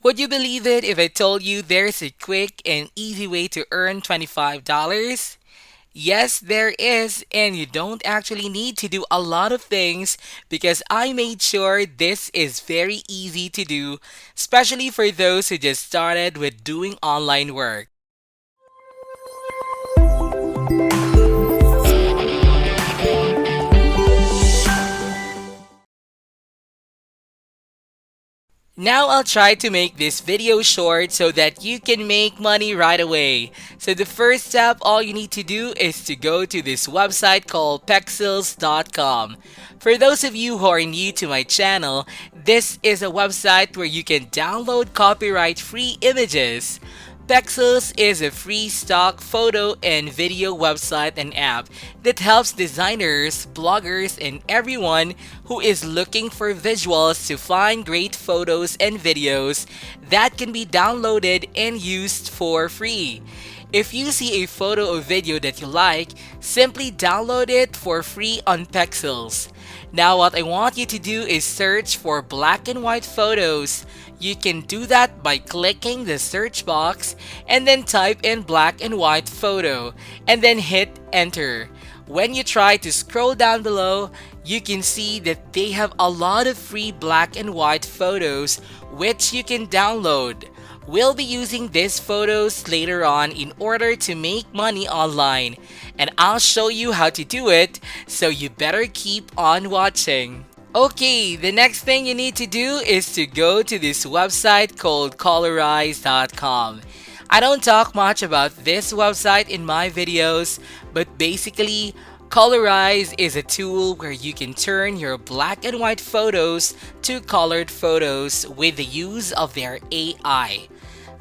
Would you believe it if I told you there's a quick and easy way to earn $25? Yes, there is, and you don't actually need to do a lot of things because I made sure this is very easy to do, especially for those who just started with doing online work. Now I'll try to make this video short so that you can make money right away. So the first step, all you need to do is to go to this website called pexels.com. For those of you who are new to my channel, this is a website where you can download copyright-free images. Pexels is a free stock photo and video website and app that helps designers, bloggers, and everyone who is looking for visuals to find great photos and videos that can be downloaded and used for free. If you see a photo or video that you like, simply download it for free on Pexels. Now what I want you to do is search for black and white photos. You can do that by clicking the search box and then type in black and white photo and then hit enter. When you try to scroll down below, you can see that they have a lot of free black and white photos which you can download. We'll be using these photos later on in order to make money online, and I'll show you how to do it, so you better keep on watching. Okay, the next thing you need to do is to go to this website called colorize.com. I don't talk much about this website in my videos, but basically, Colorize is a tool where you can turn your black and white photos to colored photos with the use of their AI.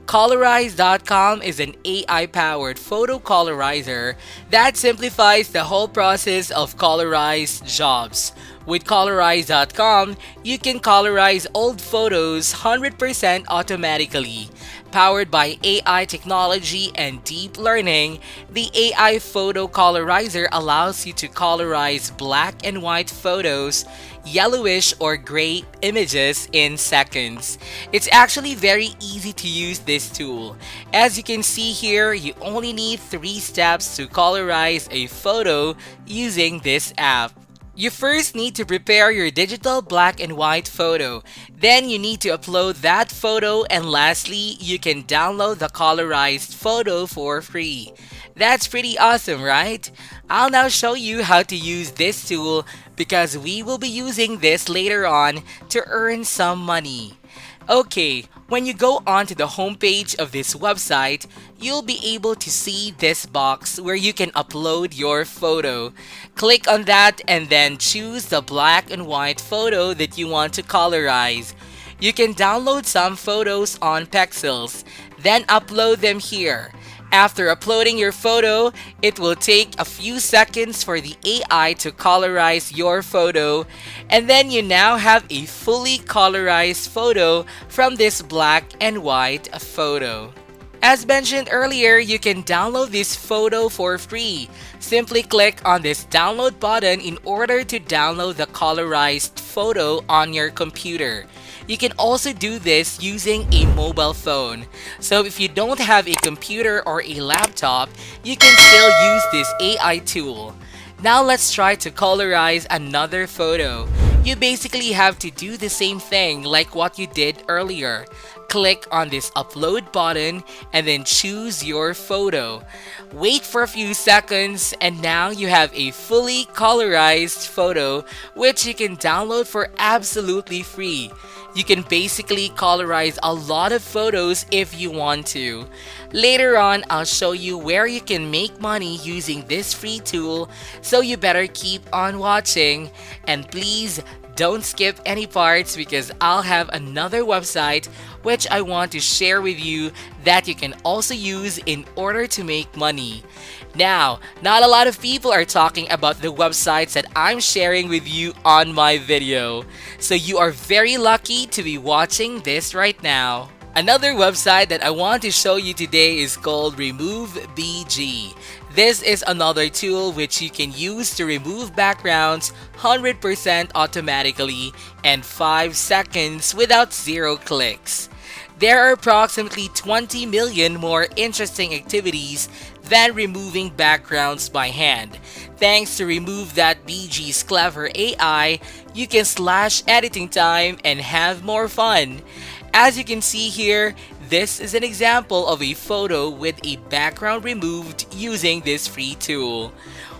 Colorize.com is an AI powered photo colorizer that simplifies the whole process of colorized jobs. With Colorize.com, you can colorize old photos 100% automatically. Powered by AI technology and deep learning, the AI photo colorizer allows you to colorize black and white photos, yellowish or gray images in seconds. It's actually very easy to use this tool. As you can see here, you only need 3 steps to colorize a photo using this app. You first need to prepare your digital black and white photo. Then you need to upload that photo, and lastly, you can download the colorized photo for free. That's pretty awesome, right? I'll now show you how to use this tool because we will be using this later on to earn some money. Okay, when you go onto the homepage of this website, you'll be able to see this box where you can upload your photo. Click on that and then choose the black and white photo that you want to colorize. You can download some photos on Pexels, then upload them here. After uploading your photo, it will take a few seconds for the AI to colorize your photo, and then you now have a fully colorized photo from this black and white photo. As mentioned earlier, you can download this photo for free. Simply click on this download button in order to download the colorized photo on your computer. You can also do this using a mobile phone. So if you don't have a computer or a laptop, you can still use this AI tool. Now let's try to colorize another photo. You basically have to do the same thing like what you did earlier. Click on this upload button and then choose your photo. Wait for a few seconds and now you have a fully colorized photo which you can download for absolutely free. You can basically colorize a lot of photos if you want to. Later on, I'll show you where you can make money using this free tool, so you better keep on watching. And please don't skip any parts because I'll have another website which I want to share with you that you can also use in order to make money. Now, not a lot of people are talking about the websites that I'm sharing with you on my video. So you are very lucky to be watching this right now. Another website that I want to show you today is called RemoveBG. This is another tool which you can use to remove backgrounds 100% automatically and 5 seconds without 0 clicks. There are approximately 20 million more interesting activities than removing backgrounds by hand. Thanks to Remove That BG's clever AI, you can slash editing time and have more fun. As you can see here, this is an example of a photo with a background removed using this free tool.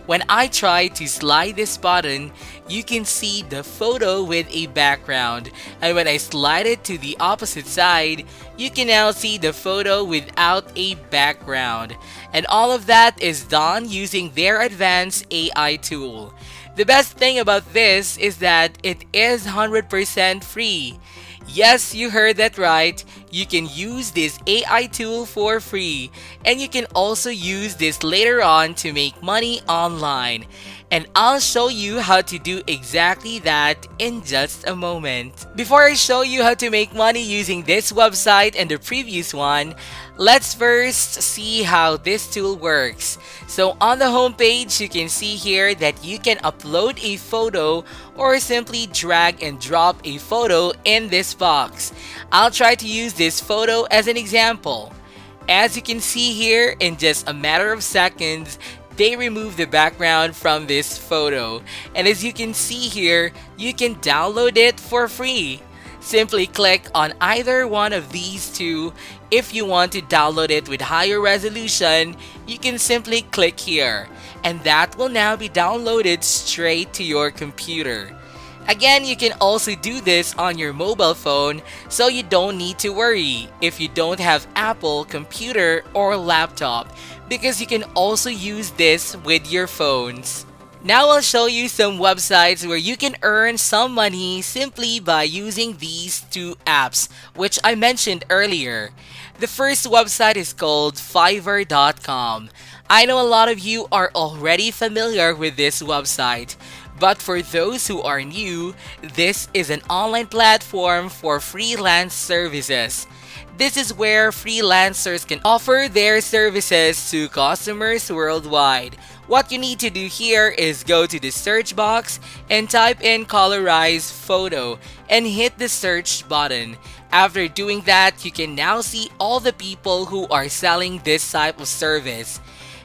When I try to slide this button, you can see the photo with a background, and when I slide it to the opposite side, you can now see the photo without a background. And all of that is done using their advanced AI tool. The best thing about this is that it is 100% free. Yes, you heard that right. You can use this AI tool for free, and you can also use this later on to make money online. And I'll show you how to do exactly that in just a moment. Before I show you how to make money using this website and the previous one, let's first see how this tool works. So on the home page, you can see here that you can upload a photo or simply drag and drop a photo in this box. I'll try to use this photo as an example. As you can see here, in just a matter of seconds, they remove the background from this photo. And as you can see here, you can download it for free. Simply click on either one of these two. If you want to download it with higher resolution, you can simply click here, and that will now be downloaded straight to your computer. Again, you can also do this on your mobile phone, so you don't need to worry if you don't have Apple computer or laptop, because you can also use this with your phones. Now I'll show you some websites where you can earn some money simply by using these two apps, which I mentioned earlier. The first website is called Fiverr.com. I know a lot of you are already familiar with this website, but for those who are new, this is an online platform for freelance services. This is where freelancers can offer their services to customers worldwide. What you need to do here is go to the search box and type in colorized photo and hit the search button. After doing that, you can now see all the people who are selling this type of service.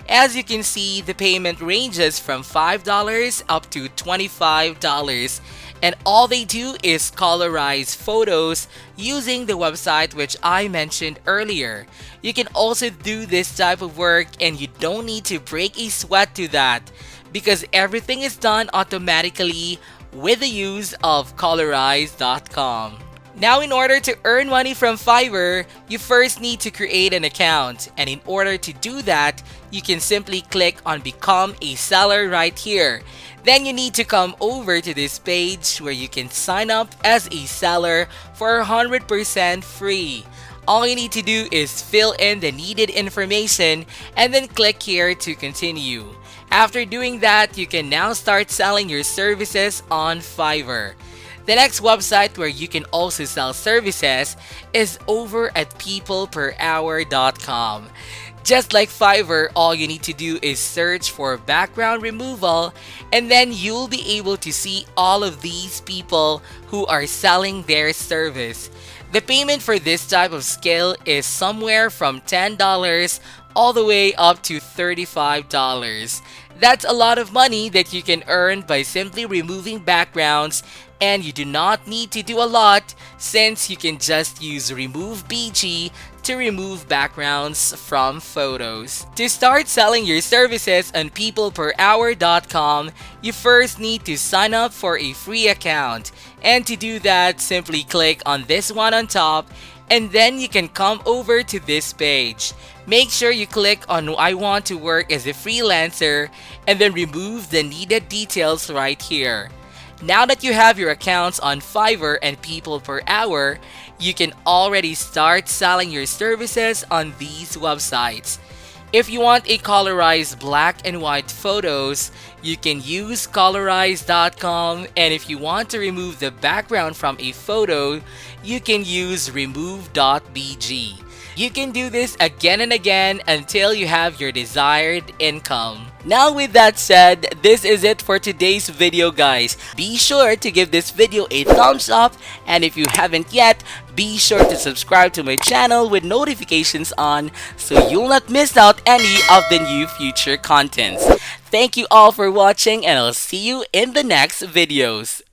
As you can see, the payment ranges from $5 up to $25, and all they do is colorize photos using the website which I mentioned earlier. You can also do this type of work and you don't need to break a sweat to that, because everything is done automatically with the use of colorize.com. Now, in order to earn money from Fiverr, you first need to create an account, and in order to do that, you can simply click on Become a Seller right here. Then you need to come over to this page where you can sign up as a seller for 100% free. All you need to do is fill in the needed information and then click here to continue. After doing that, you can now start selling your services on Fiverr. The next website where you can also sell services is over at peopleperhour.com. Just like Fiverr, all you need to do is search for background removal, and then you'll be able to see all of these people who are selling their service. The payment for this type of skill is somewhere from $10 all the way up to $35. That's a lot of money that you can earn by simply removing backgrounds, and you do not need to do a lot since you can just use Remove BG to remove backgrounds from photos. To start selling your services on peopleperhour.com, you first need to sign up for a free account. And to do that, simply click on this one on top, and then you can come over to this page. Make sure you click on I want to work as a freelancer and then remove the needed details right here. Now that you have your accounts on Fiverr and People Per Hour, you can already start selling your services on these websites. If you want a colorized black and white photos, you can use colorize.com, and if you want to remove the background from a photo, you can use remove.bg. You can do this again and again until you have your desired income. Now with that said, this is it for today's video guys. Be sure to give this video a thumbs up, and if you haven't yet, be sure to subscribe to my channel with notifications on so you'll not miss out any of the new future contents. Thank you all for watching, and I'll see you in the next videos.